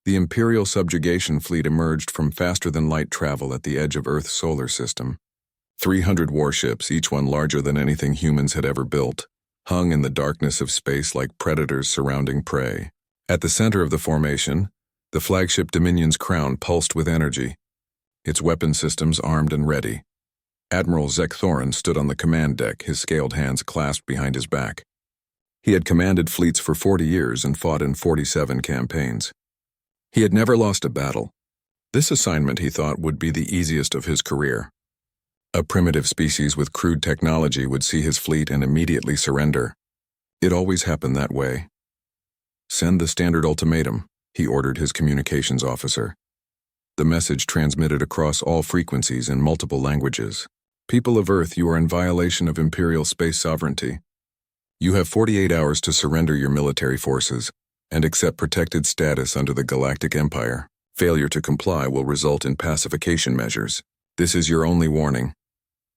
The Imperial subjugation fleet emerged from faster-than-light travel at the edge of Earth's solar system. 300 warships, each one larger than anything humans had ever built, hung in the darkness of space like predators surrounding prey. At the center of the formation, the flagship Dominion's crown pulsed with energy, its weapon systems armed and ready. Admiral Zek Thorin stood on the command deck, his scaled hands clasped behind his back. He had commanded fleets for 40 years and fought in 47 campaigns. He had never lost a battle. This assignment, he thought, would be the easiest of his career. A primitive species with crude technology would see his fleet and immediately surrender. It always happened that way. "Send the standard ultimatum," he ordered his communications officer. The message transmitted across all frequencies in multiple languages. "People of Earth, you are in violation of Imperial space sovereignty. You have 48 hours to surrender your military forces and accept protected status under the Galactic Empire. Failure to comply will result in pacification measures. This is your only warning."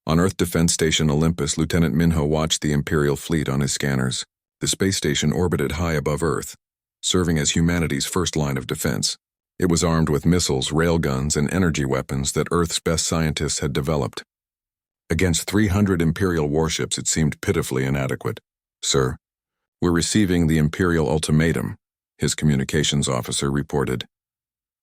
On Earth Defense Station Olympus, Lieutenant Minho watched the Imperial fleet on his scanners. The space station orbited high above Earth, serving as humanity's first line of defense. It was armed with missiles, railguns, and energy weapons that Earth's best scientists had developed. Against 300 Imperial warships, it seemed pitifully inadequate. "Sir, we're receiving the Imperial ultimatum," his communications officer reported.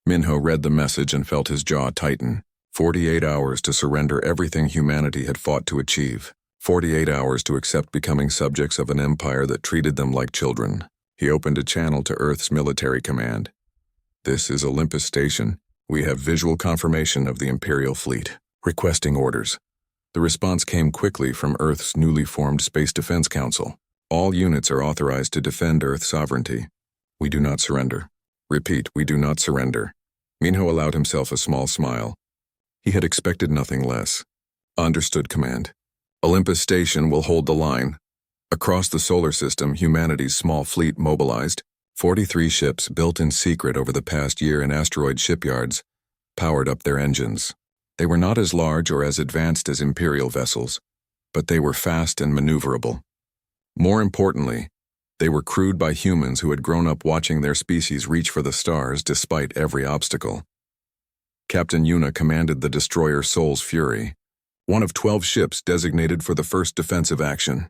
Minho read the message and felt his jaw tighten. 48 hours to surrender everything humanity had fought to achieve. 48 hours to accept becoming subjects of an empire that treated them like children. He opened a channel to Earth's military command. "This is Olympus Station. We have visual confirmation of the Imperial fleet. Requesting orders." The response came quickly from Earth's newly formed Space Defense Council. "All units are authorized to defend Earth's sovereignty. We do not surrender. Repeat, we do not surrender." Minho allowed himself a small smile. He had expected nothing less. "Understood, Command. Olympus Station will hold the line." Across the solar system, humanity's small fleet mobilized. 43 ships built in secret over the past year in asteroid shipyards powered up their engines. They were not as large or as advanced as Imperial vessels, but they were fast and maneuverable. More importantly, they were crewed by humans who had grown up watching their species reach for the stars despite every obstacle. Captain Yuna commanded the destroyer Sol's Fury, one of 12 ships designated for the first defensive action.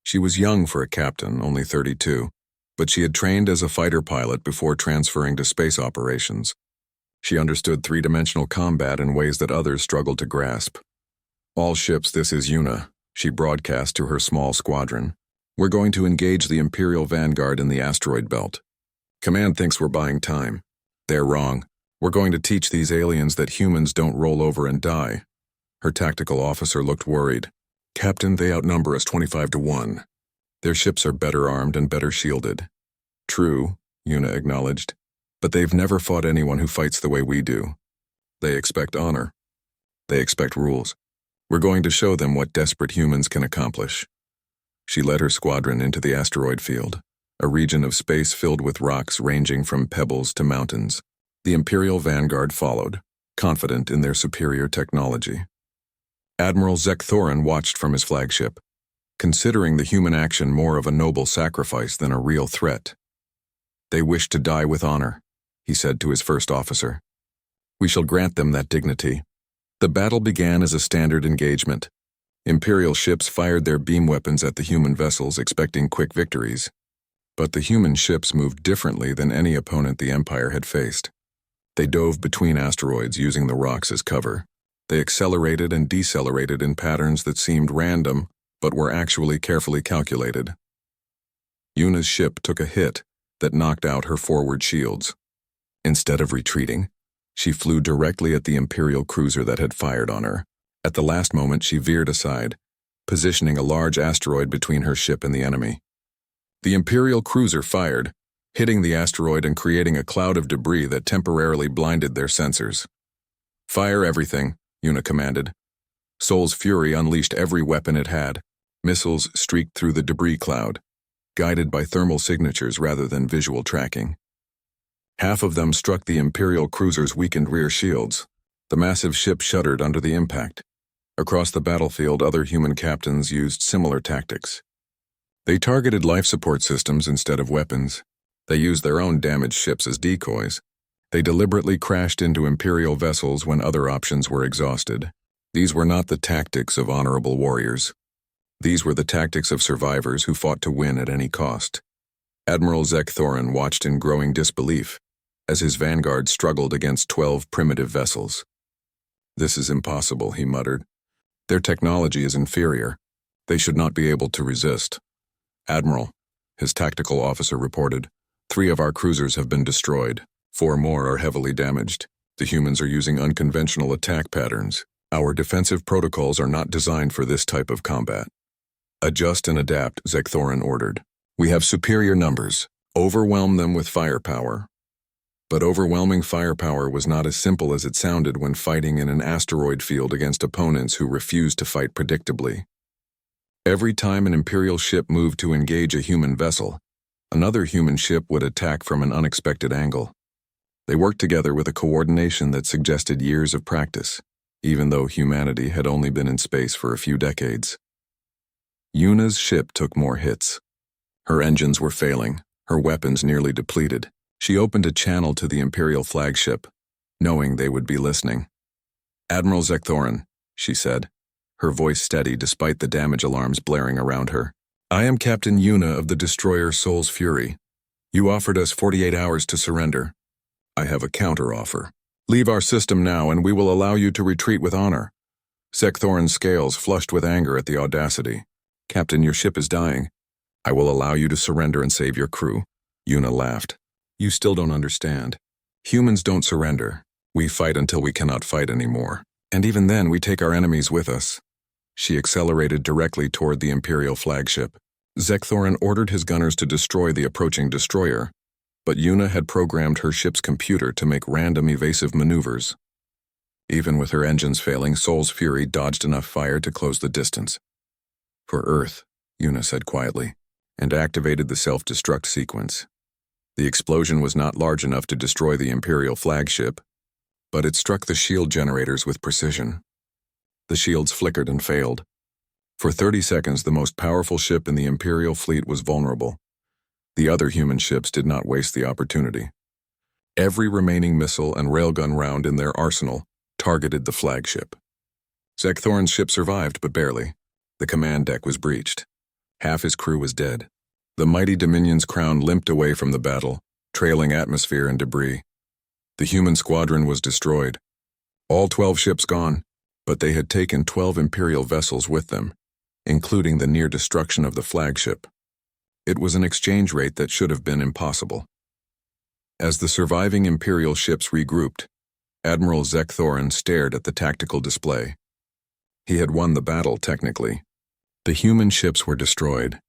She was young for a captain, only 32, but she had trained as a fighter pilot before transferring to space operations. She understood three-dimensional combat in ways that others struggled to grasp. "All ships, this is Yuna," she broadcast to her small squadron. "We're going to engage the Imperial Vanguard in the asteroid belt. Command thinks we're buying time. They're wrong. We're going to teach these aliens that humans don't roll over and die." Her tactical officer looked worried. "Captain, they outnumber us 25-1. Their ships are better armed and better shielded." "True," Yuna acknowledged, "but they've never fought anyone who fights the way we do. They expect honor. They expect rules. We're going to show them what desperate humans can accomplish." She led her squadron into the asteroid field, a region of space filled with rocks ranging from pebbles to mountains. The Imperial Vanguard followed, confident in their superior technology. Admiral Zek Thorin watched from his flagship, considering the human action more of a noble sacrifice than a real threat. "They wish to die with honor," he said to his first officer. "We shall grant them that dignity." The battle began as a standard engagement. Imperial ships fired their beam weapons at the human vessels, expecting quick victories. But the human ships moved differently than any opponent the Empire had faced. They dove between asteroids using the rocks as cover. They accelerated and decelerated in patterns that seemed random, but were actually carefully calculated. Yuna's ship took a hit that knocked out her forward shields. Instead of retreating, she flew directly at the Imperial cruiser that had fired on her. At the last moment, she veered aside, positioning a large asteroid between her ship and the enemy. The Imperial cruiser fired, hitting the asteroid and creating a cloud of debris that temporarily blinded their sensors. "Fire everything," Yuna commanded. Sol's Fury unleashed every weapon it had. Missiles streaked through the debris cloud, guided by thermal signatures rather than visual tracking. Half of them struck the Imperial cruiser's weakened rear shields. The massive ship shuddered under the impact. Across the battlefield, other human captains used similar tactics. They targeted life support systems instead of weapons. They used their own damaged ships as decoys, They deliberately crashed into Imperial vessels when other options were exhausted. These were not the tactics of honorable warriors. These were the tactics of survivors who fought to win at any cost. Admiral Zek Thorin watched in growing disbelief as his vanguard struggled against 12 primitive vessels. "This is impossible," he muttered. "Their technology is inferior. They should not be able to resist." "Admiral," his tactical officer reported, "3 of our cruisers have been destroyed. 4 more are heavily damaged. The humans are using unconventional attack patterns. Our defensive protocols are not designed for this type of combat." "Adjust and adapt," Zek Thorin ordered. "We have superior numbers. Overwhelm them with firepower." But overwhelming firepower was not as simple as it sounded when fighting in an asteroid field against opponents who refused to fight predictably. Every time an Imperial ship moved to engage a human vessel, another human ship would attack from an unexpected angle. They worked together with a coordination that suggested years of practice, even though humanity had only been in space for a few decades. Yuna's ship took more hits. Her engines were failing, her weapons nearly depleted. She opened a channel to the Imperial flagship, knowing they would be listening. "Admiral Zek Thorin," she said, her voice steady despite the damage alarms blaring around her. "I am Captain Yuna of the destroyer Soul's Fury. You offered us 48 hours to surrender. I have a counter-offer. Leave our system now and we will allow you to retreat with honor." Zek Thorin's scales flushed with anger at the audacity. "Captain, your ship is dying. I will allow you to surrender and save your crew." Yuna laughed. "You still don't understand. Humans don't surrender. We fight until we cannot fight anymore. And even then, we take our enemies with us." She accelerated directly toward the Imperial flagship. Zek Thorin ordered his gunners to destroy the approaching destroyer, but Yuna had programmed her ship's computer to make random evasive maneuvers. Even with her engines failing, Soul's Fury dodged enough fire to close the distance. "For Earth," Yuna said quietly, and activated the self-destruct sequence. The explosion was not large enough to destroy the Imperial flagship, but it struck the shield generators with precision. The shields flickered and failed. For 30 seconds, the most powerful ship in the Imperial fleet was vulnerable. The other human ships did not waste the opportunity. Every remaining missile and railgun round in their arsenal targeted the flagship. Zek Thorin's ship survived, but barely. The command deck was breached. Half his crew was dead. The mighty Dominion's crown limped away from the battle, trailing atmosphere and debris. The human squadron was destroyed. All 12 ships gone, but they had taken 12 Imperial vessels with them, including the near destruction of the flagship. It was an exchange rate that should have been impossible. As the surviving Imperial ships regrouped, Admiral Zek Thorin stared at the tactical display. He had won the battle, technically. The human ships were destroyed,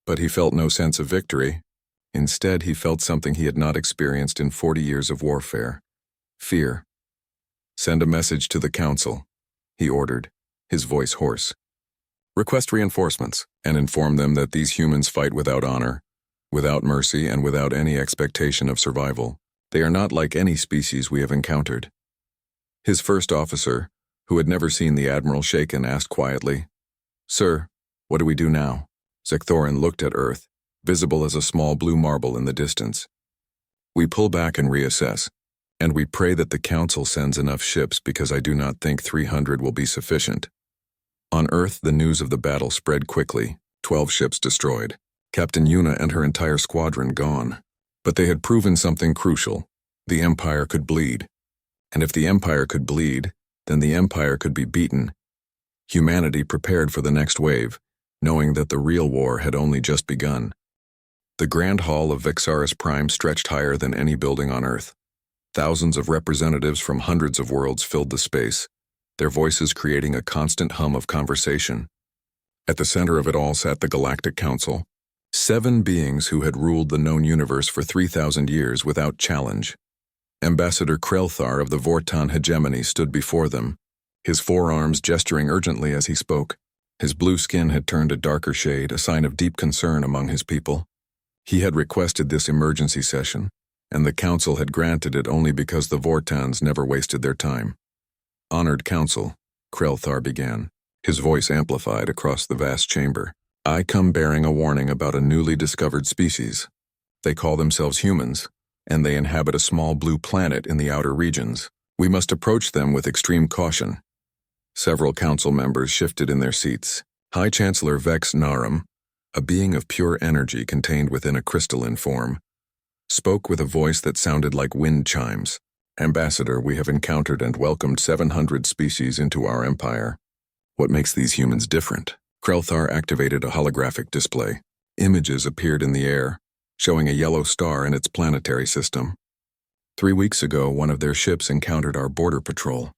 but he felt no sense of victory. Instead, he felt something he had not experienced in 40 years of warfare: fear. "Send a message to the Council," he ordered, his voice hoarse. "Request reinforcements, and inform them that these humans fight without honor, without mercy, and without any expectation of survival. They are not like any species we have encountered." His first officer, who had never seen the Admiral shaken, asked quietly, "Sir, what do we do now?" Zek Thorin looked at Earth, visible as a small blue marble in the distance. "We pull back and reassess, and we pray that the Council sends enough ships, because I do not think 300 will be sufficient." On Earth, the news of the battle spread quickly. 12 ships destroyed. Captain Yuna and her entire squadron gone. But they had proven something crucial. The Empire could bleed. And if the Empire could bleed, then the Empire could be beaten. Humanity prepared for the next wave, knowing that the real war had only just begun. The Grand Hall of Vexaris Prime stretched higher than any building on Earth. Thousands of representatives from hundreds of worlds filled the space, their voices creating a constant hum of conversation. At the center of it all sat the Galactic Council, 7 beings who had ruled the known universe for 3,000 years without challenge. Ambassador Krelthar of the Vortan hegemony stood before them, his forearms gesturing urgently as he spoke. His blue skin had turned a darker shade, a sign of deep concern among his people. He had requested this emergency session, and the Council had granted it only because the Vortans never wasted their time. "Honored Council," Krelthar began, his voice amplified across the vast chamber. "I come bearing a warning about a newly discovered species. They call themselves humans, and they inhabit a small blue planet in the outer regions. We must approach them with extreme caution. Several council members shifted in their seats. High Chancellor Vex Narum, a being of pure energy contained within a crystalline form, spoke with a voice that sounded like wind chimes. Ambassador, we have encountered and welcomed 700 species into our empire. What makes these humans different? Krelthar activated a holographic display. Images appeared in the air, showing a yellow star in its planetary system. 3 weeks ago, one of their ships encountered our border patrol.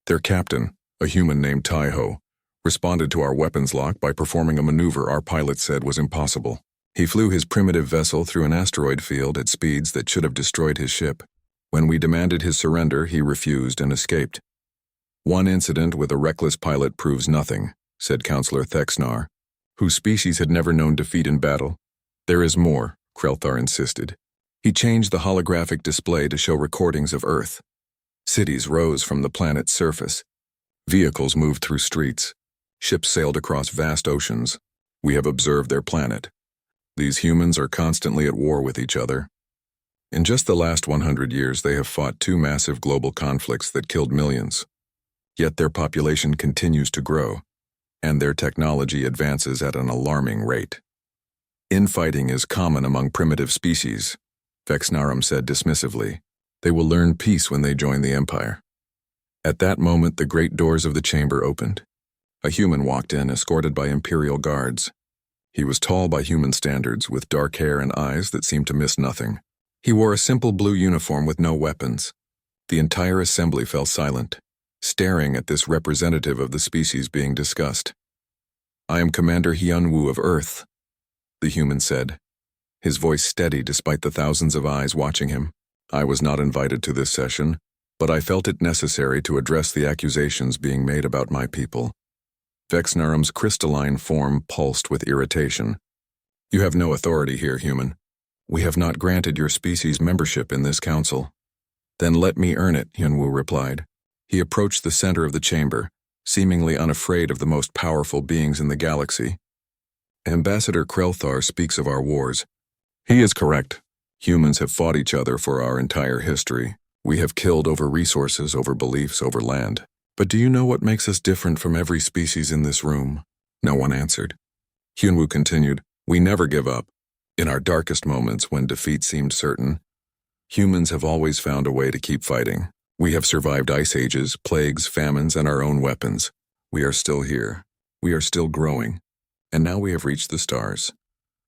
Their captain, a human named Taiho, responded to our weapons lock by performing a maneuver our pilot said was impossible. He flew his primitive vessel through an asteroid field at speeds that should have destroyed his ship. When we demanded his surrender, he refused and escaped. One incident with a reckless pilot proves nothing, said Councillor Thexnar, whose species had never known defeat in battle. There is more, Krelthar insisted. He changed the holographic display to show recordings of Earth. Cities rose from the planet's surface. Vehicles moved through streets. Ships sailed across vast oceans. We have observed their planet. These humans are constantly at war with each other. In just the last 100 years, they have fought 2 massive global conflicts that killed millions. Yet their population continues to grow, and their technology advances at an alarming rate. Infighting is common among primitive species, Vexnarum said dismissively. They will learn peace when they join the Empire. At that moment, the great doors of the chamber opened. A human walked in, escorted by Imperial guards. He was tall by human standards, with dark hair and eyes that seemed to miss nothing. He wore a simple blue uniform with no weapons. The entire assembly fell silent, staring at this representative of the species being discussed. I am Commander Hyunwoo of Earth, the human said, his voice steady despite the thousands of eyes watching him. I was not invited to this session, but I felt it necessary to address the accusations being made about my people. Vexnarum's crystalline form pulsed with irritation. You have no authority here, human. We have not granted your species membership in this council. Then let me earn it, Hyunwoo replied. He approached the center of the chamber, seemingly unafraid of the most powerful beings in the galaxy. Ambassador Krelthar speaks of our wars. He is correct. Humans have fought each other for our entire history. We have killed over resources, over beliefs, over land. But do you know what makes us different from every species in this room? No one answered. Hyunwoo continued, we never give up. In our darkest moments, when defeat seemed certain, humans have always found a way to keep fighting. We have survived ice ages, plagues, famines, and our own weapons. We are still here. We are still growing. And now we have reached the stars.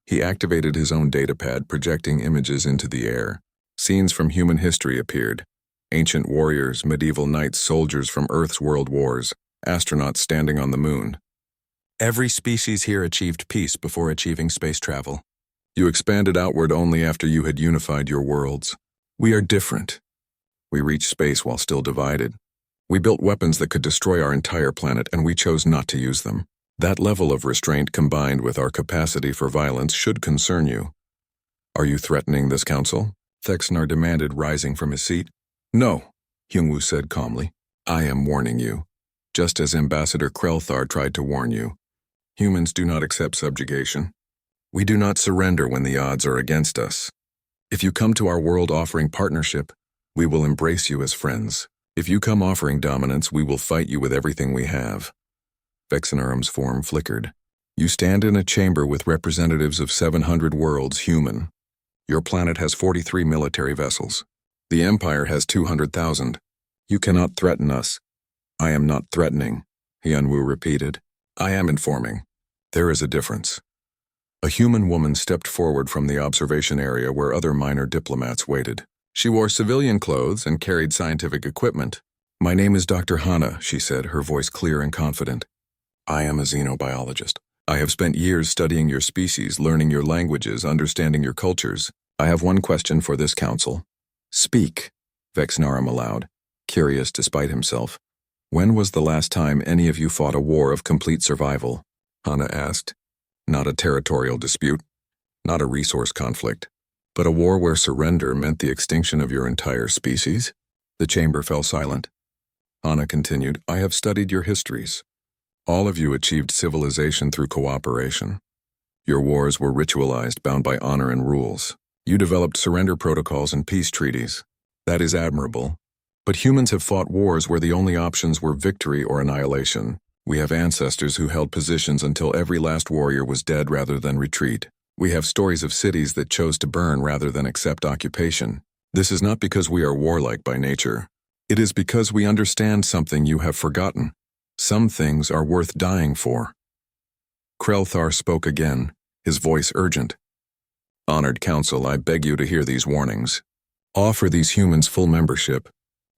He activated his own datapad, projecting images into the air. Scenes from human history appeared. Ancient warriors, medieval knights, soldiers from Earth's world wars, astronauts standing on the moon. Every species here achieved peace before achieving space travel. You expanded outward only after you had unified your worlds. We are different. We reached space while still divided. We built weapons that could destroy our entire planet, and we chose not to use them. That level of restraint combined with our capacity for violence should concern you. Are you threatening this council? Thexnar demanded, rising from his seat. No, Hyunwoo said calmly. I am warning you, just as Ambassador Krelthar tried to warn you. Humans do not accept subjugation. We do not surrender when the odds are against us. If you come to our world offering partnership, we will embrace you as friends. If you come offering dominance, we will fight you with everything we have. Vexenarum's form flickered. You stand in a chamber with representatives of 700 worlds human. Your planet has 43 military vessels. The Empire has 200,000. You cannot threaten us. I am not threatening, Hyunwoo repeated. I am informing. There is a difference. A human woman stepped forward from the observation area where other minor diplomats waited. She wore civilian clothes and carried scientific equipment. My name is Dr. Hana, she said, her voice clear and confident. I am a xenobiologist. I have spent years studying your species, learning your languages, understanding your cultures. I have one question for this council. Speak, Vexnarum allowed, curious despite himself. When was the last time any of you fought a war of complete survival? Hana asked. Not a territorial dispute, not a resource conflict, but a war where surrender meant the extinction of your entire species? The chamber fell silent. Hana continued, I have studied your histories. All of you achieved civilization through cooperation. Your wars were ritualized, bound by honor and rules. You developed surrender protocols and peace treaties. That is admirable. But humans have fought wars where the only options were victory or annihilation. We have ancestors who held positions until every last warrior was dead rather than retreat. We have stories of cities that chose to burn rather than accept occupation. This is not because we are warlike by nature. It is because we understand something you have forgotten. Some things are worth dying for. Krelthar spoke again, his voice urgent. Honored Council, I beg you to hear these warnings. Offer these humans full membership.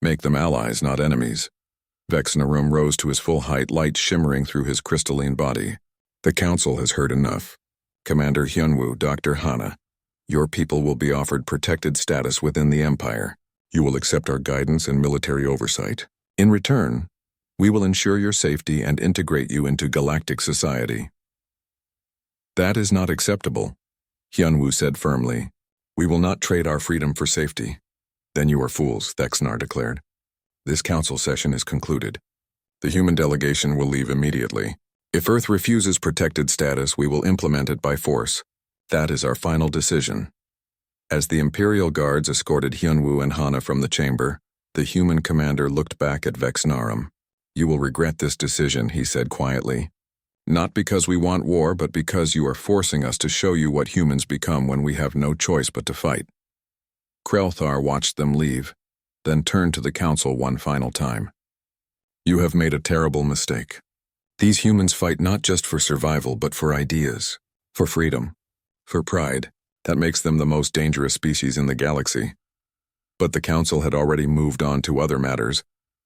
Make them allies, not enemies. Vexnarum rose to his full height, light shimmering through his crystalline body. The Council has heard enough. Commander Hyunwoo, Dr. Hana, your people will be offered protected status within the Empire. You will accept our guidance and military oversight. In return, we will ensure your safety and integrate you into galactic society. That is not acceptable, Hyunwoo said firmly. We will not trade our freedom for safety. Then you are fools, Thexnar declared. This council session is concluded. The human delegation will leave immediately. If Earth refuses protected status, we will implement it by force. That is our final decision. As the Imperial Guards escorted Hyunwoo and Hana from the chamber, the human commander looked back at Vexnarum. You will regret this decision, he said quietly. Not because we want war, but because you are forcing us to show you what humans become when we have no choice but to fight. Krelthar watched them leave, then turned to the council one final time. You have made a terrible mistake. These humans fight not just for survival, but for ideas, for freedom, for pride. That makes them the most dangerous species in the galaxy. But the council had already moved on to other matters,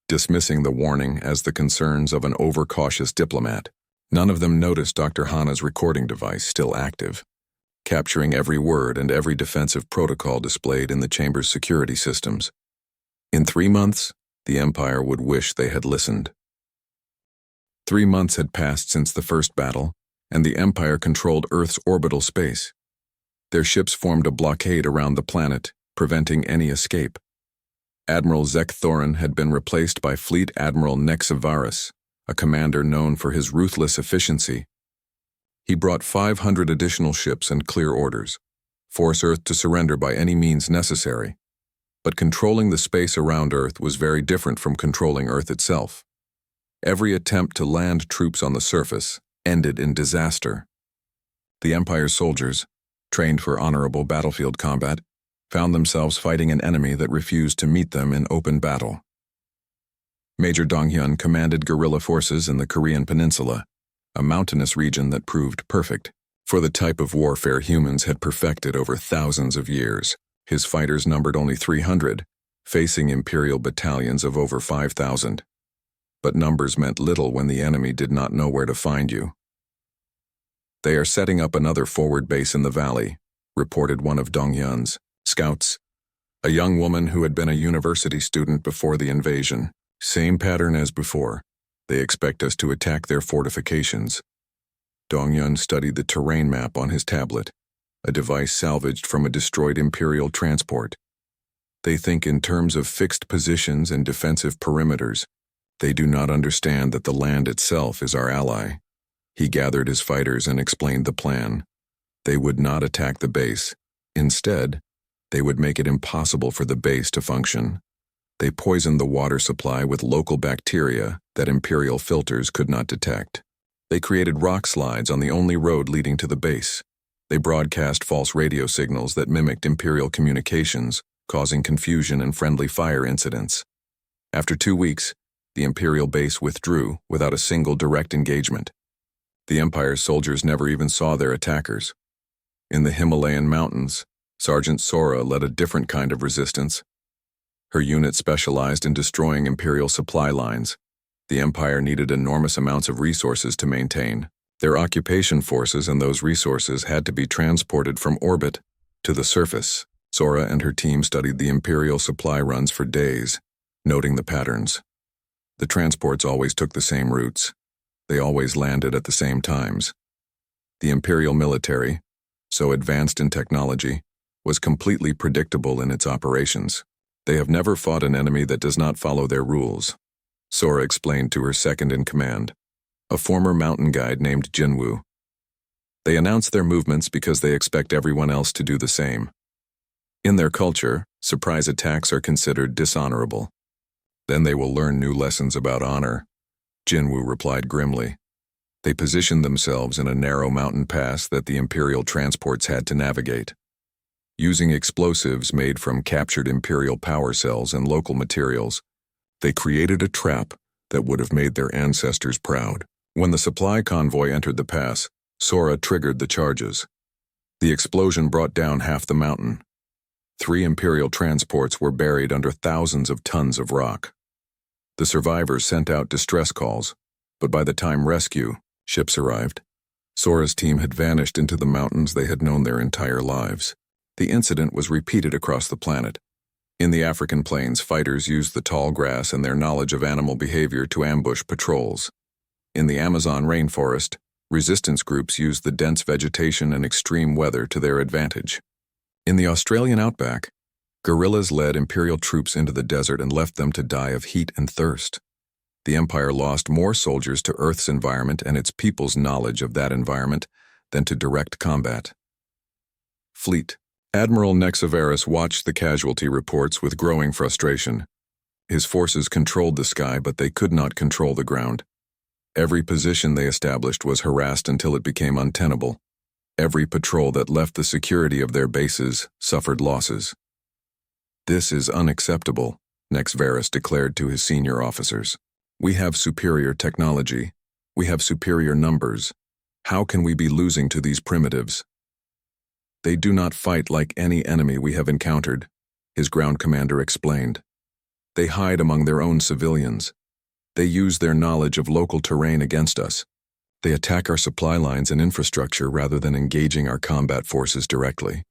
dismissing the warning as the concerns of an overcautious diplomat. None of them noticed Dr. Hana's recording device still active, capturing every word and every defensive protocol displayed in the chamber's security systems. In 3 months, the Empire would wish they had listened. 3 months had passed since the first battle, and the Empire controlled Earth's orbital space. Their ships formed a blockade around the planet, preventing any escape. Admiral Zek Thorin had been replaced by Fleet Admiral Nexivaris, a commander known for his ruthless efficiency. He brought 500 additional ships and clear orders. Force Earth to surrender by any means necessary. But controlling the space around Earth was very different from controlling Earth itself. Every attempt to land troops on the surface ended in disaster. The Empire's soldiers, trained for honorable battlefield combat, found themselves fighting an enemy that refused to meet them in open battle. Major Donghyun commanded guerrilla forces in the Korean Peninsula, a mountainous region that proved perfect for the type of warfare humans had perfected over thousands of years. His fighters numbered only 300, facing Imperial battalions of over 5,000. But numbers meant little when the enemy did not know where to find you. They are setting up another forward base in the valley, reported one of Donghyun's scouts, a young woman who had been a university student before the invasion. Same pattern as before. They expect us to attack their fortifications. Donghyun studied the terrain map on his tablet, a device salvaged from a destroyed Imperial transport. They think in terms of fixed positions and defensive perimeters. They do not understand that the land itself is our ally. He gathered his fighters and explained the plan. They would not attack the base. Instead, they would make it impossible for the base to function. They poisoned the water supply with local bacteria that Imperial filters could not detect. They created rock slides on the only road leading to the base. They broadcast false radio signals that mimicked Imperial communications, causing confusion and friendly fire incidents. After 2 weeks, the Imperial base withdrew without a single direct engagement. The Empire's soldiers never even saw their attackers. In the Himalayan mountains, Sergeant Sora led a different kind of resistance. Her unit specialized in destroying Imperial supply lines. The Empire needed enormous amounts of resources to maintain. Their occupation forces and those resources had to be transported from orbit to the surface. Sora and her team studied the Imperial supply runs for days, noting the patterns. The transports always took the same routes. They always landed at the same times. The Imperial military, so advanced in technology, was completely predictable in its operations. They have never fought an enemy that does not follow their rules, Sora explained to her second-in-command, a former mountain guide named Jinwoo. They announce their movements because they expect everyone else to do the same. In their culture, surprise attacks are considered dishonorable. Then they will learn new lessons about honor, Jinwoo replied grimly. They positioned themselves in a narrow mountain pass that the Imperial transports had to navigate. Using explosives made from captured Imperial power cells and local materials, they created a trap that would have made their ancestors proud. When the supply convoy entered the pass, Sora triggered the charges. The explosion brought down half the mountain. 3 Imperial transports were buried under thousands of tons of rock. The survivors sent out distress calls, but by the time rescue ships arrived, Sora's team had vanished into the mountains they had known their entire lives. The incident was repeated across the planet. In the African plains, fighters used the tall grass and their knowledge of animal behavior to ambush patrols. In the Amazon rainforest, resistance groups used the dense vegetation and extreme weather to their advantage. In the Australian outback, guerrillas led Imperial troops into the desert and left them to die of heat and thirst. The Empire lost more soldiers to Earth's environment and its people's knowledge of that environment than to direct combat. Fleet. Admiral Nexavaris watched the casualty reports with growing frustration. His forces controlled the sky, but they could not control the ground. Every position they established was harassed until it became untenable. Every patrol that left the security of their bases suffered losses. This is unacceptable, Nexavaris declared to his senior officers. We have superior technology. We have superior numbers. How can we be losing to these primitives? They do not fight like any enemy we have encountered, his ground commander explained. They hide among their own civilians. They use their knowledge of local terrain against us. They attack our supply lines and infrastructure rather than engaging our combat forces directly.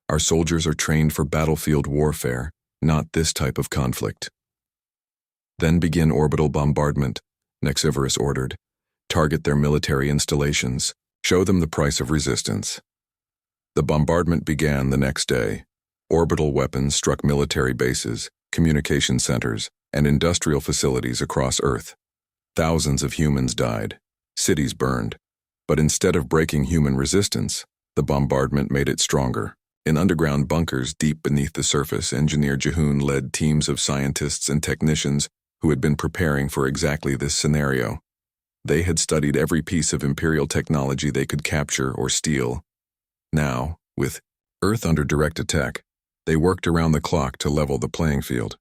Our soldiers are trained for battlefield warfare, not this type of conflict. Then begin orbital bombardment, Nexavaris ordered. Target their military installations. Show them the price of resistance. The bombardment began the next day. Orbital weapons struck military bases, communication centers, and industrial facilities across Earth. Thousands of humans died. Cities burned. But instead of breaking human resistance, the bombardment made it stronger. In underground bunkers deep beneath the surface, Engineer Jihoon led teams of scientists and technicians who had been preparing for exactly this scenario. They had studied every piece of Imperial technology they could capture or steal. Now, with Earth under direct attack, they worked around the clock to level the playing field.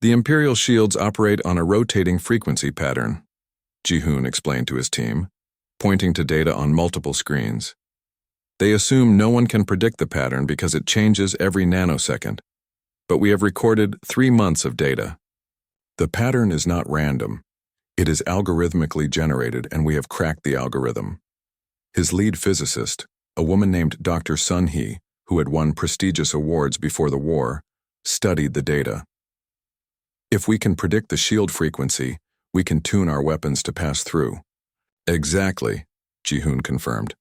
The Imperial shields operate on a rotating frequency pattern, Jihoon explained to his team, pointing to data on multiple screens. They assume no one can predict the pattern because it changes every nanosecond. But we have recorded 3 months of data. The pattern is not random. It is algorithmically generated, and we have cracked the algorithm. His lead physicist, a woman named Dr. Sun Hee, who had won prestigious awards before the war, studied the data. If we can predict the shield frequency, we can tune our weapons to pass through. Exactly, Jihoon confirmed.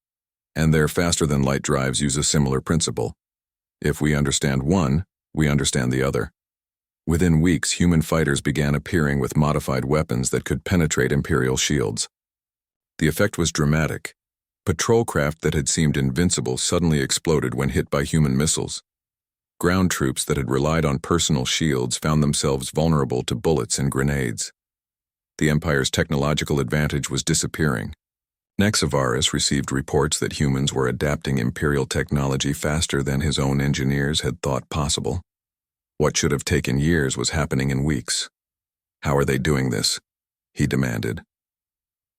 And their faster-than-light drives use a similar principle. If we understand one, we understand the other. Within weeks, human fighters began appearing with modified weapons that could penetrate Imperial shields. The effect was dramatic. Patrol craft that had seemed invincible suddenly exploded when hit by human missiles. Ground troops that had relied on personal shields found themselves vulnerable to bullets and grenades. The Empire's technological advantage was disappearing. Nexavaris received reports that humans were adapting Imperial technology faster than his own engineers had thought possible. What should have taken years was happening in weeks. How are they doing this? He demanded.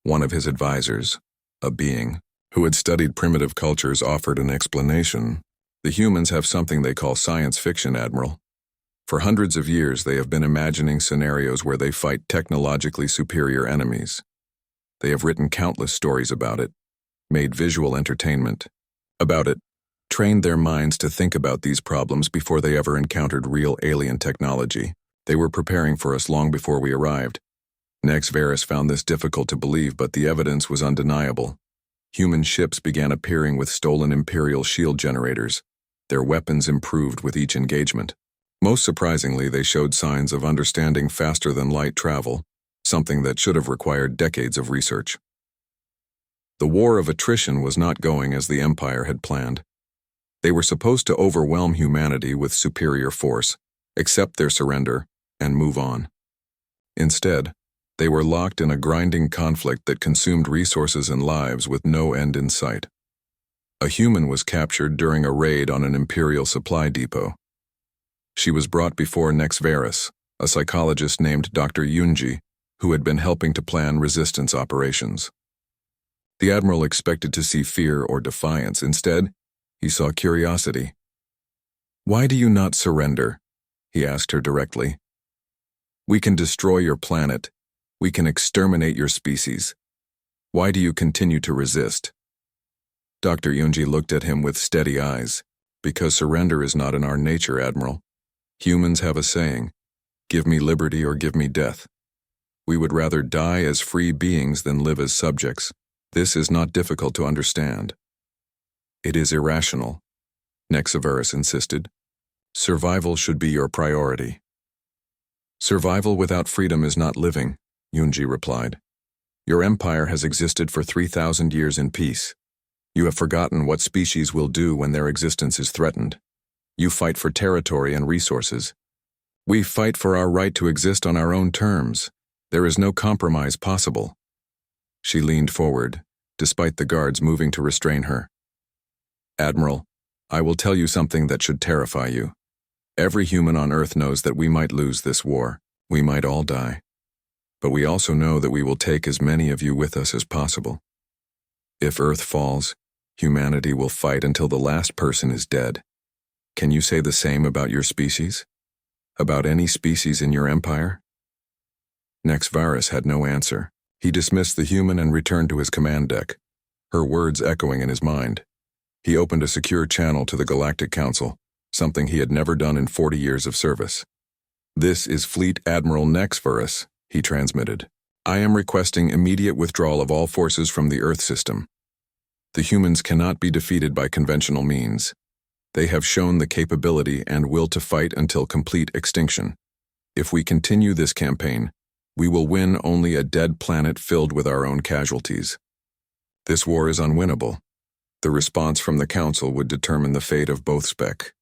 One of his advisors, a being who had studied primitive cultures, offered an explanation. The humans have something they call science fiction, Admiral. For hundreds of years, they have been imagining scenarios where they fight technologically superior enemies. They have written countless stories about it, made visual entertainment about it, trained their minds to think about these problems before they ever encountered real alien technology. They were preparing for us long before we arrived. Nexavaris found this difficult to believe, but the evidence was undeniable. Human ships began appearing with stolen Imperial shield generators. Their weapons improved with each engagement. Most surprisingly, they showed signs of understanding faster-than-light travel, something that should have required decades of research. The war of attrition was not going as the Empire had planned. They were supposed to overwhelm humanity with superior force, accept their surrender, and move on. Instead, they were locked in a grinding conflict that consumed resources and lives with no end in sight. A human was captured during a raid on an Imperial supply depot. She was brought before Nexvarus, a psychologist named Dr. Yunji, who had been helping to plan resistance operations. The Admiral expected to see fear or defiance. Instead, he saw curiosity. "Why do you not surrender?" he asked her directly. "We can destroy your planet. We can exterminate your species. Why do you continue to resist?" Dr. Yunji looked at him with steady eyes. "Because surrender is not in our nature, Admiral. Humans have a saying, 'Give me liberty or give me death.' We would rather die as free beings than live as subjects. This is not difficult to understand." "It is irrational," Nexvarus insisted. "Survival should be your priority." "Survival without freedom is not living," Yunji replied. "Your empire has existed for 3,000 years in peace. You have forgotten what species will do when their existence is threatened. You fight for territory and resources. We fight for our right to exist on our own terms. There is no compromise possible." She leaned forward, despite the guards moving to restrain her. "Admiral, I will tell you something that should terrify you. Every human on Earth knows that we might lose this war. We might all die. But we also know that we will take as many of you with us as possible. If Earth falls, humanity will fight until the last person is dead. Can you say the same about your species? About any species in your empire?" Nexvarus had no answer. He dismissed the human and returned to his command deck, her words echoing in his mind. He opened a secure channel to the Galactic Council, something he had never done in 40 years of service. "This is Fleet Admiral Nexvarus," he transmitted. "I am requesting immediate withdrawal of all forces from the Earth system. The humans cannot be defeated by conventional means. They have shown the capability and will to fight until complete extinction. If we continue this campaign, we will win only a dead planet filled with our own casualties. This war is unwinnable. The response from the Council would determine the fate of both spec."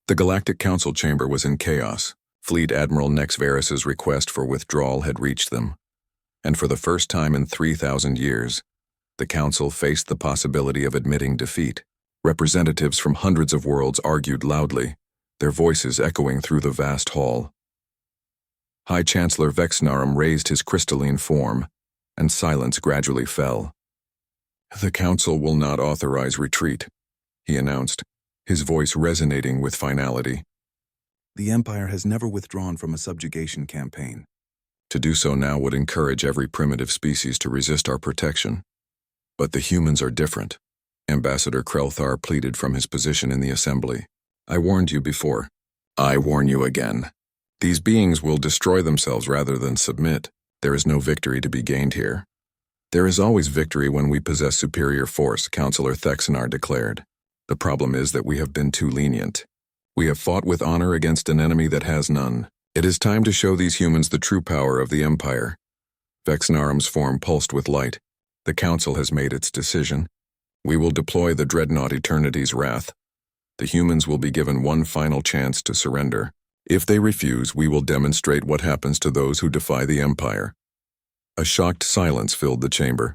The Galactic Council chamber was in chaos. Fleet Admiral Nexvarus's request for withdrawal had reached them. And for the first time in 3,000 years, the Council faced the possibility of admitting defeat. Representatives from hundreds of worlds argued loudly, their voices echoing through the vast hall. High Chancellor Vexnarum raised his crystalline form, and silence gradually fell. "The Council will not authorize retreat," he announced, his voice resonating with finality. "The Empire has never withdrawn from a subjugation campaign. To do so now would encourage every primitive species to resist our protection. But the humans are different," Ambassador Krelthar pleaded from his position in the Assembly. "I warned you before. I warn you again. These beings will destroy themselves rather than submit. There is no victory to be gained here." "There is always victory when we possess superior force," Councillor Thexanar declared. "The problem is that we have been too lenient. We have fought with honor against an enemy that has none. It is time to show these humans the true power of the Empire." Vexnarum's form pulsed with light. "The Council has made its decision. We will deploy the Dreadnought Eternity's Wrath. The humans will be given one final chance to surrender. If they refuse, we will demonstrate what happens to those who defy the Empire." A shocked silence filled the chamber.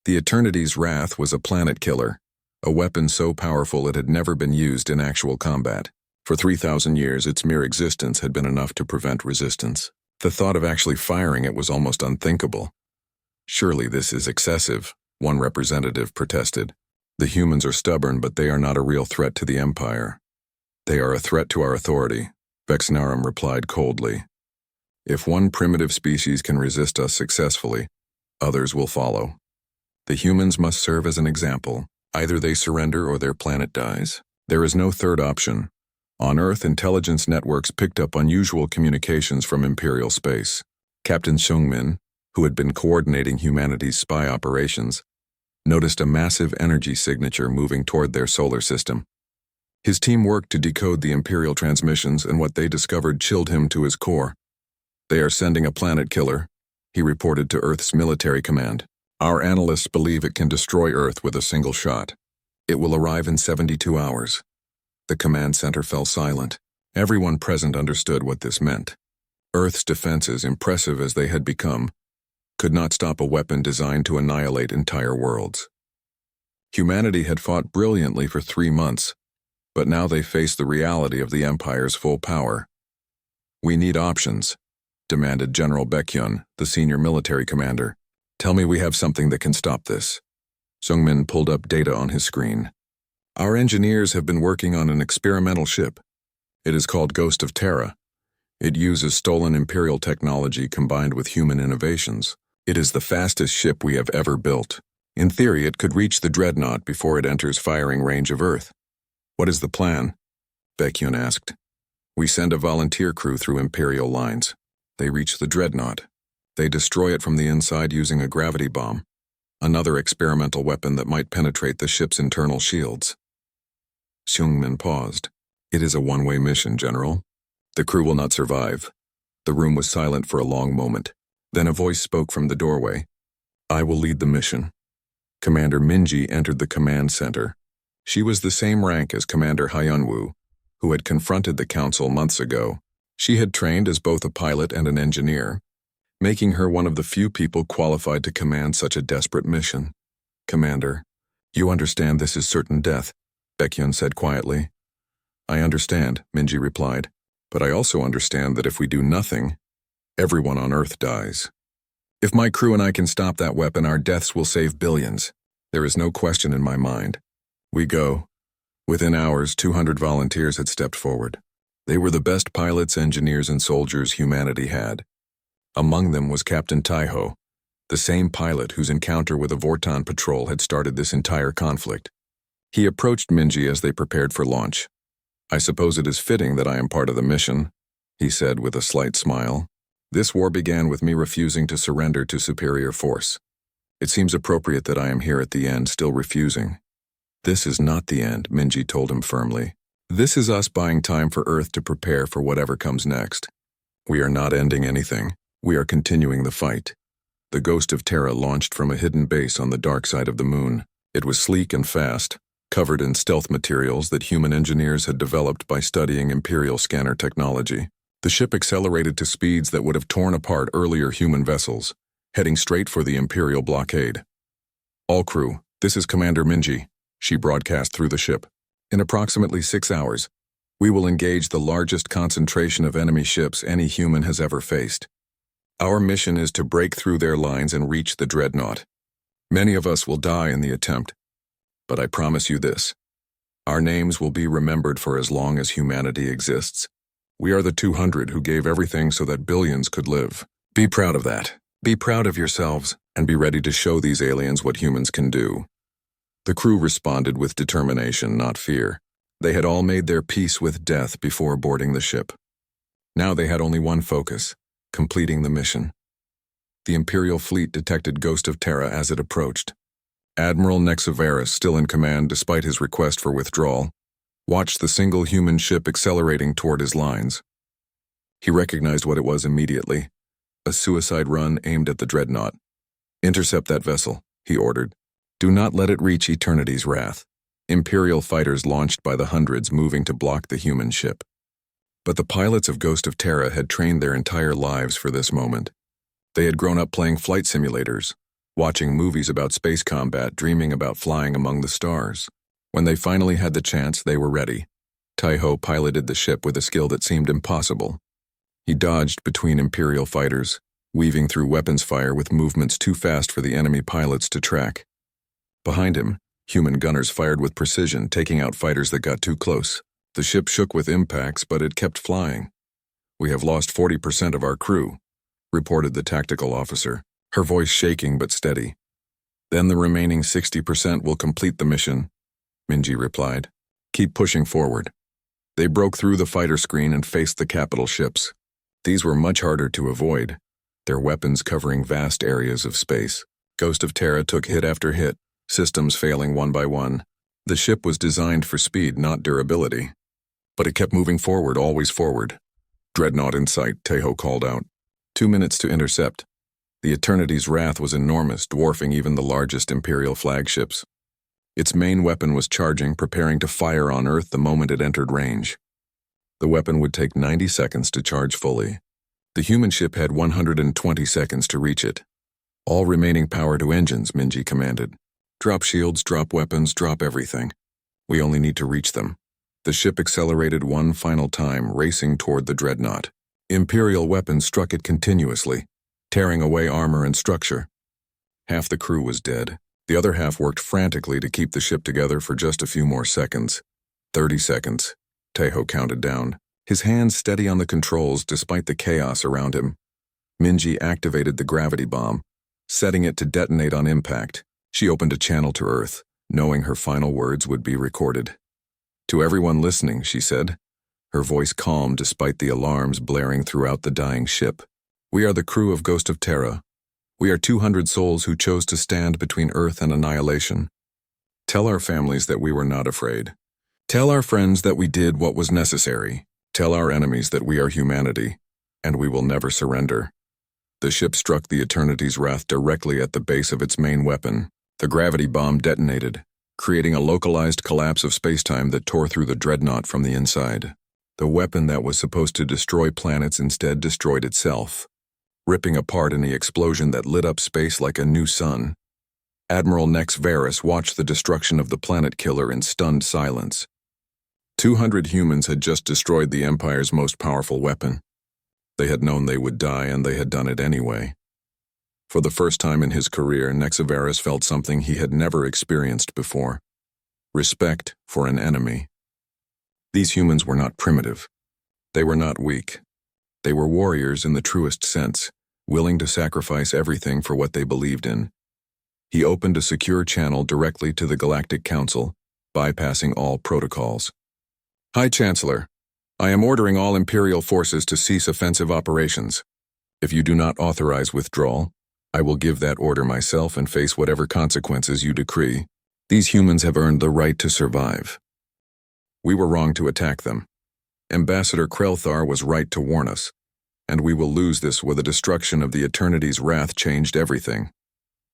The Eternity's Wrath was a planet killer, a weapon so powerful it had never been used in actual combat. For 3,000 years, its mere existence had been enough to prevent resistance. The thought of actually firing it was almost unthinkable. "Surely this is excessive," one representative protested. "The humans are stubborn, but they are not a real threat to the Empire." "They are a threat to our authority," Vexnarum replied coldly. "If one primitive species can resist us successfully, others will follow. The humans must serve as an example. Either they surrender or their planet dies. There is no third option." On Earth, intelligence networks picked up unusual communications from Imperial space. Captain Shungmin, who had been coordinating humanity's spy operations, noticed a massive energy signature moving toward their solar system. His team worked to decode the Imperial transmissions, and what they discovered chilled him to his core. "They are sending a planet killer," he reported to Earth's military command. "Our analysts believe it can destroy Earth with a single shot. It will arrive in 72 hours. The command center fell silent. Everyone present understood what this meant. Earth's defenses, impressive as they had become, could not stop a weapon designed to annihilate entire worlds. Humanity had fought brilliantly for 3 months, but now they faced the reality of the Empire's full power. "We need options," demanded General Baekhyun, the senior military commander. "Tell me we have something that can stop this." Sungmin pulled up data on his screen. "Our engineers have been working on an experimental ship. It is called Ghost of Terra. It uses stolen Imperial technology combined with human innovations. It is the fastest ship we have ever built. In theory, it could reach the Dreadnought before it enters firing range of Earth." "What is the plan?" Baekhyun asked. "We send a volunteer crew through Imperial lines. They reach the Dreadnought. They destroy it from the inside using a gravity bomb, another experimental weapon that might penetrate the ship's internal shields." Sungmin paused. "It is a one-way mission, General. The crew will not survive." The room was silent for a long moment. Then a voice spoke from the doorway. "I will lead the mission." Commander Minji entered the command center. She was the same rank as Commander Hyunwoo, who had confronted the council months ago. She had trained as both a pilot and an engineer, making her one of the few people qualified to command such a desperate mission. "Commander, you understand this is certain death," Baekhyun said quietly. "I understand," Minji replied, "but I also understand that if we do nothing, everyone on Earth dies. If my crew and I can stop that weapon, our deaths will save billions. There is no question in my mind." "We go." Within hours, 200 volunteers had stepped forward. They were the best pilots, engineers, and soldiers humanity had. Among them was Captain Taiho, the same pilot whose encounter with a Vortan patrol had started this entire conflict. He approached Minji as they prepared for launch. "I suppose it is fitting that I am part of the mission," he said with a slight smile. "This war began with me refusing to surrender to superior force. It seems appropriate that I am here at the end, still refusing." "This is not the end," Minji told him firmly. "This is us buying time for Earth to prepare for whatever comes next. We are not ending anything. We are continuing the fight." The Ghost of Terra launched from a hidden base on the dark side of the moon. It was sleek and fast, covered in stealth materials that human engineers had developed by studying Imperial scanner technology. The ship accelerated to speeds that would have torn apart earlier human vessels, heading straight for the Imperial blockade. "All crew, this is Commander Minji," she broadcast through the ship. "In approximately 6 hours, we will engage the largest concentration of enemy ships any human has ever faced. Our mission is to break through their lines and reach the Dreadnought. Many of us will die in the attempt, but I promise you this. Our names will be remembered for as long as humanity exists. We are the 200 who gave everything so that billions could live. Be proud of that. Be proud of yourselves, and be ready to show these aliens what humans can do." The crew responded with determination, not fear. They had all made their peace with death before boarding the ship. Now they had only one focus: completing the mission. The Imperial fleet detected Ghost of Terra as it approached. Admiral Nexavaris, still in command despite his request for withdrawal, watched the single human ship accelerating toward his lines. He recognized what it was immediately: a suicide run aimed at the Dreadnought. "Intercept that vessel," he ordered. "Do not let it reach Eternity's wrath." Imperial fighters launched by the hundreds, moving to block the human ship. But the pilots of Ghost of Terra had trained their entire lives for this moment. They had grown up playing flight simulators, watching movies about space combat, dreaming about flying among the stars. When they finally had the chance, they were ready. Taiho piloted the ship with a skill that seemed impossible. He dodged between Imperial fighters, weaving through weapons fire with movements too fast for the enemy pilots to track. Behind him, human gunners fired with precision, taking out fighters that got too close. The ship shook with impacts, but it kept flying. "We have lost 40% of our crew," reported the tactical officer, her voice shaking but steady. "Then the remaining 60% will complete the mission," Minji replied. "Keep pushing forward." They broke through the fighter screen and faced the capital ships. These were much harder to avoid, their weapons covering vast areas of space. Ghost of Terra took hit after hit, systems failing one by one. The ship was designed for speed, not durability. But it kept moving forward, always forward. "Dreadnought in sight," Taiho called out. 2 minutes to intercept. The Eternity's wrath was enormous, dwarfing even the largest Imperial flagships. Its main weapon was charging, preparing to fire on Earth the moment it entered range. The weapon would take 90 seconds to charge fully. The human ship had 120 seconds to reach it. All remaining power to engines, Minji commanded. Drop shields, drop weapons, drop everything. We only need to reach them. The ship accelerated one final time, racing toward the dreadnought. Imperial weapons struck it continuously, tearing away armor and structure. Half the crew was dead. The other half worked frantically to keep the ship together for just a few more seconds. 30 seconds. Tejo counted down, his hands steady on the controls despite the chaos around him. Minji activated the gravity bomb, setting it to detonate on impact. She opened a channel to Earth, knowing her final words would be recorded. To everyone listening, she said, her voice calm despite the alarms blaring throughout the dying ship. We are the crew of Ghost of Terra. We are 200 souls who chose to stand between Earth and annihilation. Tell our families that we were not afraid. Tell our friends that we did what was necessary. Tell our enemies that we are humanity, and we will never surrender. The ship struck the Eternity's Wrath directly at the base of its main weapon. The gravity bomb detonated, creating a localized collapse of spacetime that tore through the dreadnought from the inside. The weapon that was supposed to destroy planets instead destroyed itself, ripping apart in the explosion that lit up space like a new sun. Admiral Nex Varus watched the destruction of the planet killer in stunned silence. 200 humans had just destroyed the Empire's most powerful weapon. They had known they would die, and they had done it anyway. For the first time in his career, Nex Varus felt something he had never experienced before: respect for an enemy. These humans were not primitive. They were not weak. They were warriors in the truest sense, willing to sacrifice everything for what they believed in. He opened a secure channel directly to the Galactic Council, bypassing all protocols. High Chancellor, I am ordering all Imperial forces to cease offensive operations. If you do not authorize withdrawal, I will give that order myself and face whatever consequences you decree. These humans have earned the right to survive. We were wrong to attack them. Ambassador Krelthar was right to warn us, and we will lose this where the destruction of the Eternity's Wrath changed everything.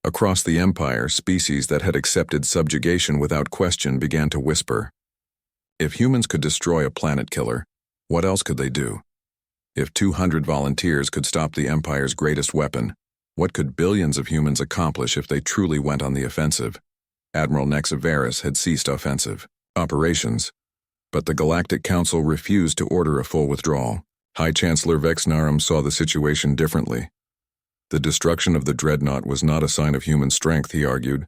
Across the Empire, species that had accepted subjugation without question began to whisper. If humans could destroy a planet killer, what else could they do? If 200 volunteers could stop the Empire's greatest weapon, what could billions of humans accomplish if they truly went on the offensive? Admiral Nex Varus had ceased offensive operations, but the Galactic Council refused to order a full withdrawal. High Chancellor Vexnarum saw the situation differently. The destruction of the dreadnought was not a sign of human strength, he argued,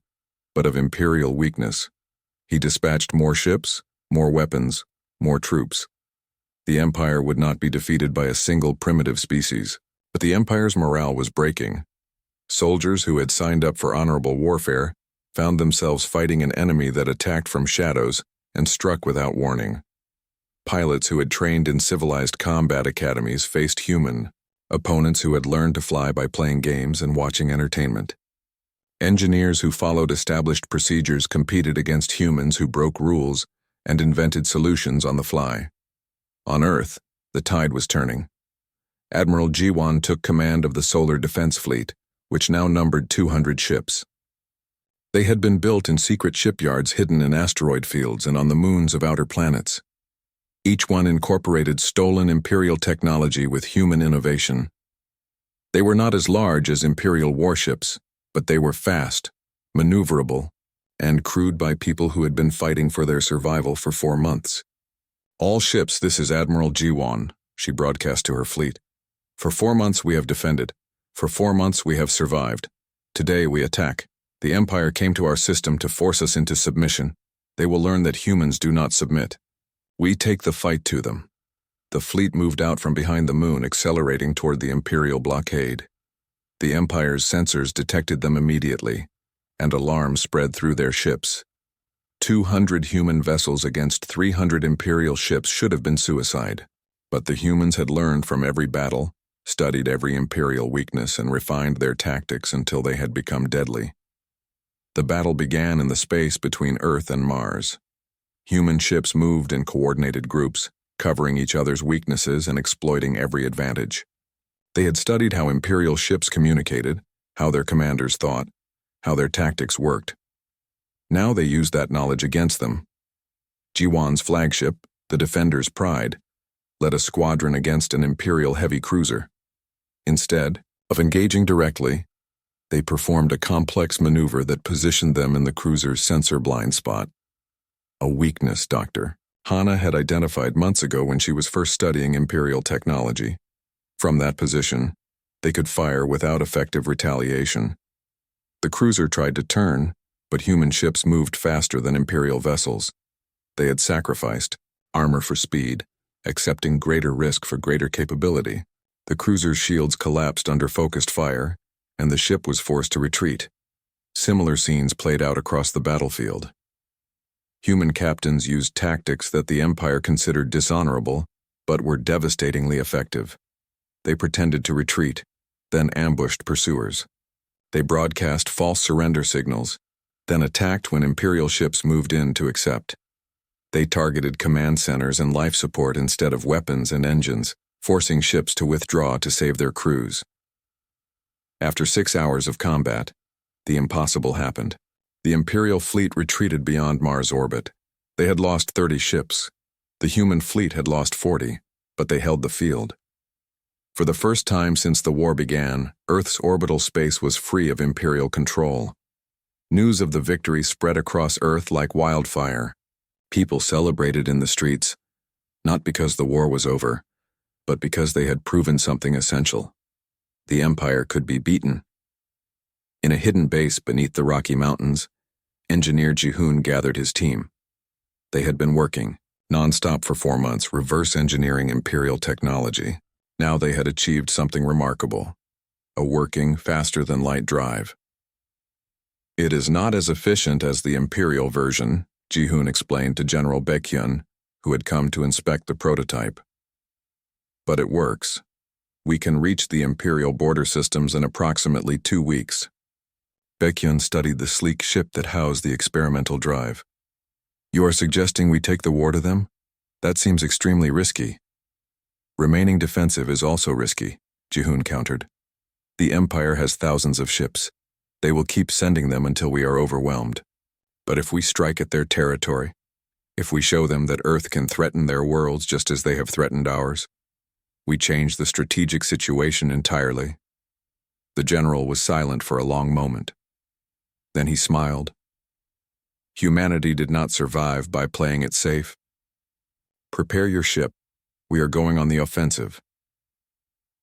but of Imperial weakness. He dispatched more ships, more weapons, more troops. The Empire would not be defeated by a single primitive species, but the Empire's morale was breaking. Soldiers who had signed up for honorable warfare found themselves fighting an enemy that attacked from shadows and struck without warning. Pilots who had trained in civilized combat academies faced human opponents who had learned to fly by playing games and watching entertainment. Engineers who followed established procedures competed against humans who broke rules and invented solutions on the fly. On Earth, the tide was turning. Admiral Jiwan took command of the Solar Defense Fleet, which now numbered 200 ships. They had been built in secret shipyards hidden in asteroid fields and on the moons of outer planets. Each one incorporated stolen Imperial technology with human innovation. They were not as large as Imperial warships, but they were fast, maneuverable, and crewed by people who had been fighting for their survival for 4 months. All ships, this is Admiral Jiwan, she broadcast to her fleet. For 4 months we have defended. For 4 months we have survived. Today we attack. The Empire came to our system to force us into submission. They will learn that humans do not submit. We take the fight to them. The fleet moved out from behind the moon, accelerating toward the Imperial blockade. The Empire's sensors detected them immediately, and alarms spread through their ships. 200 human vessels against 300 Imperial ships should have been suicide, but the humans had learned from every battle, studied every Imperial weakness, and refined their tactics until they had become deadly. The battle began in the space between Earth and Mars. Human ships moved in coordinated groups, covering each other's weaknesses and exploiting every advantage. They had studied how Imperial ships communicated, how their commanders thought, how their tactics worked. Now they used that knowledge against them. Jiwan's flagship, the Defender's Pride, led a squadron against an Imperial heavy cruiser. Instead of engaging directly, they performed a complex maneuver that positioned them in the cruiser's sensor blind spot. A weakness Dr. Hana had identified months ago when she was first studying Imperial technology. From that position, they could fire without effective retaliation. The cruiser tried to turn, but human ships moved faster than Imperial vessels. They had sacrificed armor for speed, accepting greater risk for greater capability. The cruiser's shields collapsed under focused fire, and the ship was forced to retreat. Similar scenes played out across the battlefield. Human captains used tactics that the Empire considered dishonorable, but were devastatingly effective. They pretended to retreat, then ambushed pursuers. They broadcast false surrender signals, then attacked when Imperial ships moved in to accept. They targeted command centers and life support instead of weapons and engines, forcing ships to withdraw to save their crews. After 6 hours of combat, the impossible happened. The Imperial fleet retreated beyond Mars' orbit. They had lost 30 ships. The human fleet had lost 40, but they held the field. For the first time since the war began, Earth's orbital space was free of Imperial control. News of the victory spread across Earth like wildfire. People celebrated in the streets, not because the war was over, but because they had proven something essential. The Empire could be beaten. In a hidden base beneath the Rocky Mountains, Engineer Jihoon gathered his team. They had been working, non-stop for 4 months, reverse engineering Imperial technology. Now they had achieved something remarkable, a working, faster-than-light drive. It is not as efficient as the Imperial version, Jihoon explained to General Baekhyun, who had come to inspect the prototype. But it works. We can reach the Imperial border systems in approximately 2 weeks. Baekhyun studied the sleek ship that housed the experimental drive. You are suggesting we take the war to them? That seems extremely risky. Remaining defensive is also risky, Jihoon countered. The Empire has thousands of ships. They will keep sending them until we are overwhelmed. But if we strike at their territory, if we show them that Earth can threaten their worlds just as they have threatened ours, we change the strategic situation entirely. The general was silent for a long moment. Then he smiled. Humanity did not survive by playing it safe. Prepare your ship. We are going on the offensive.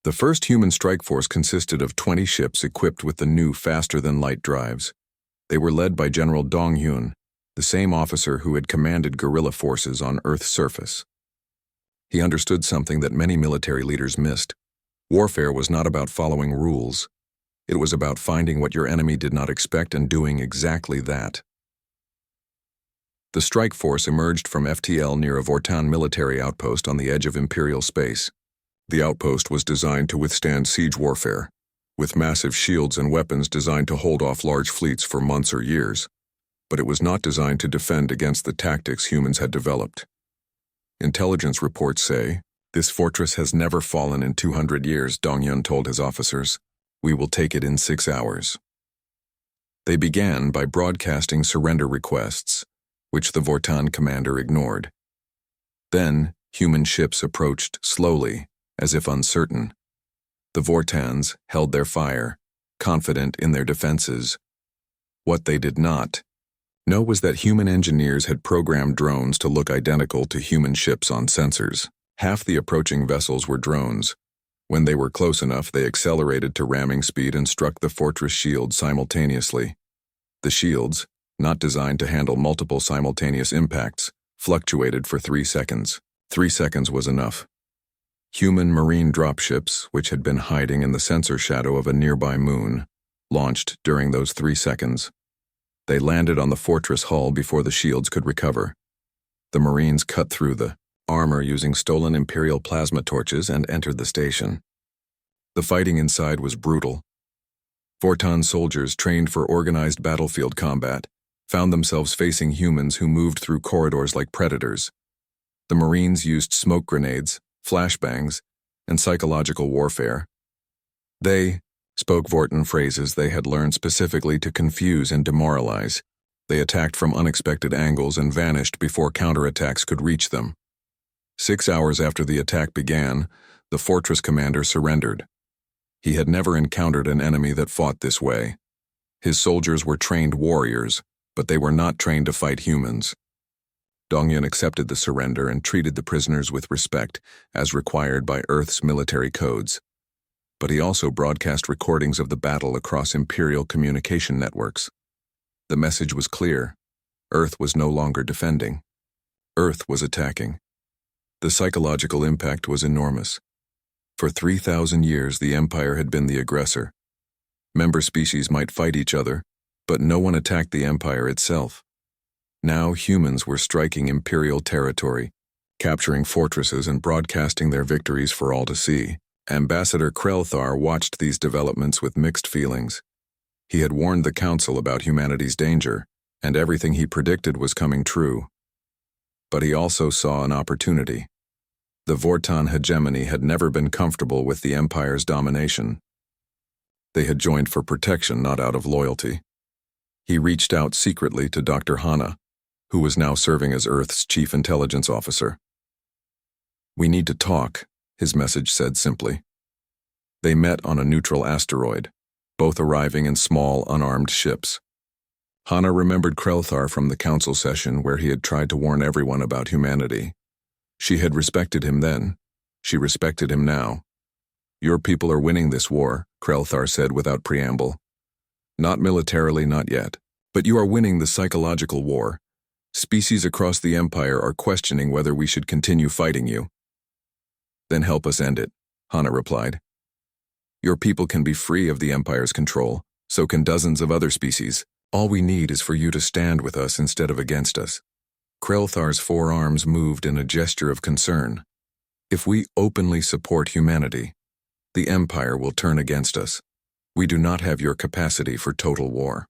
The first human strike force consisted of 20 ships equipped with the new faster-than-light drives. They were led by General Dong-hyun, the same officer who had commanded guerrilla forces on Earth's surface. He understood something that many military leaders missed. Warfare was not about following rules. It was about finding what your enemy did not expect and doing exactly that. The strike force emerged from FTL near a Vortan military outpost on the edge of Imperial space. The outpost was designed to withstand siege warfare, with massive shields and weapons designed to hold off large fleets for months or years. But it was not designed to defend against the tactics humans had developed. Intelligence reports say, "This fortress has never fallen in 200 years, Dong-hyun told his officers. We will take it in 6 hours. They began by broadcasting surrender requests, which the Vortan commander ignored. Then, human ships approached slowly, as if uncertain. The Vortans held their fire, confident in their defenses. What they did not know was that human engineers had programmed drones to look identical to human ships on sensors. Half the approaching vessels were drones. When they were close enough, they accelerated to ramming speed and struck the fortress shields simultaneously. The shields, not designed to handle multiple simultaneous impacts, fluctuated for 3 seconds. 3 seconds was enough. Human marine dropships, which had been hiding in the sensor shadow of a nearby moon, launched during those 3 seconds. They landed on the fortress hull before the shields could recover. The Marines cut through the armor using stolen Imperial plasma torches and entered the station. The fighting inside was brutal. Vortan soldiers trained for organized battlefield combat found themselves facing humans who moved through corridors like predators. The Marines used smoke grenades, flashbangs, and psychological warfare. They spoke Vortan phrases they had learned specifically to confuse and demoralize. They attacked from unexpected angles and vanished before counterattacks could reach them. 6 hours after the attack began, the fortress commander surrendered. He had never encountered an enemy that fought this way. His soldiers were trained warriors, but they were not trained to fight humans. Dongyan accepted the surrender and treated the prisoners with respect, as required by Earth's military codes. But he also broadcast recordings of the battle across Imperial communication networks. The message was clear. Earth was no longer defending. Earth was attacking. The psychological impact was enormous. For 3,000 years, the Empire had been the aggressor. Member species might fight each other, but no one attacked the Empire itself. Now humans were striking Imperial territory, capturing fortresses and broadcasting their victories for all to see. Ambassador Krelthar watched these developments with mixed feelings. He had warned the Council about humanity's danger, and everything he predicted was coming true. But he also saw an opportunity. The Vortan hegemony had never been comfortable with the Empire's domination. They had joined for protection, not out of loyalty. He reached out secretly to Dr. Hana, who was now serving as Earth's chief intelligence officer. "We need to talk," his message said simply. They met on a neutral asteroid, both arriving in small, unarmed ships. Hana remembered Krelthar from the council session where he had tried to warn everyone about humanity. She had respected him then. She respected him now. "Your people are winning this war," Krelthar said without preamble. "Not militarily, not yet. But you are winning the psychological war. Species across the Empire are questioning whether we should continue fighting you." "Then help us end it," Hana replied. "Your people can be free of the Empire's control, so can dozens of other species. All we need is for you to stand with us instead of against us." Krelthar's forearms moved in a gesture of concern. "If we openly support humanity, the Empire will turn against us. We do not have your capacity for total war."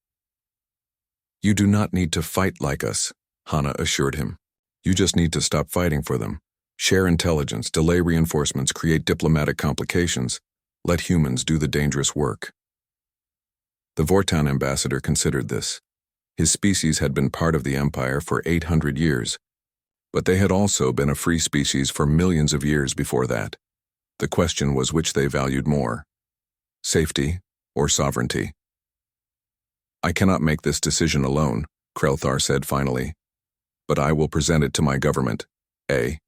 "You do not need to fight like us," Hana assured him. "You just need to stop fighting for them. Share intelligence, delay reinforcements, create diplomatic complications. Let humans do the dangerous work." The Vortan ambassador considered this. His species had been part of the Empire for 800 years, but they had also been a free species for millions of years before that. The question was which they valued more: safety or sovereignty. "I cannot make this decision alone," Krelthar said finally, "but I will present it to my government. A.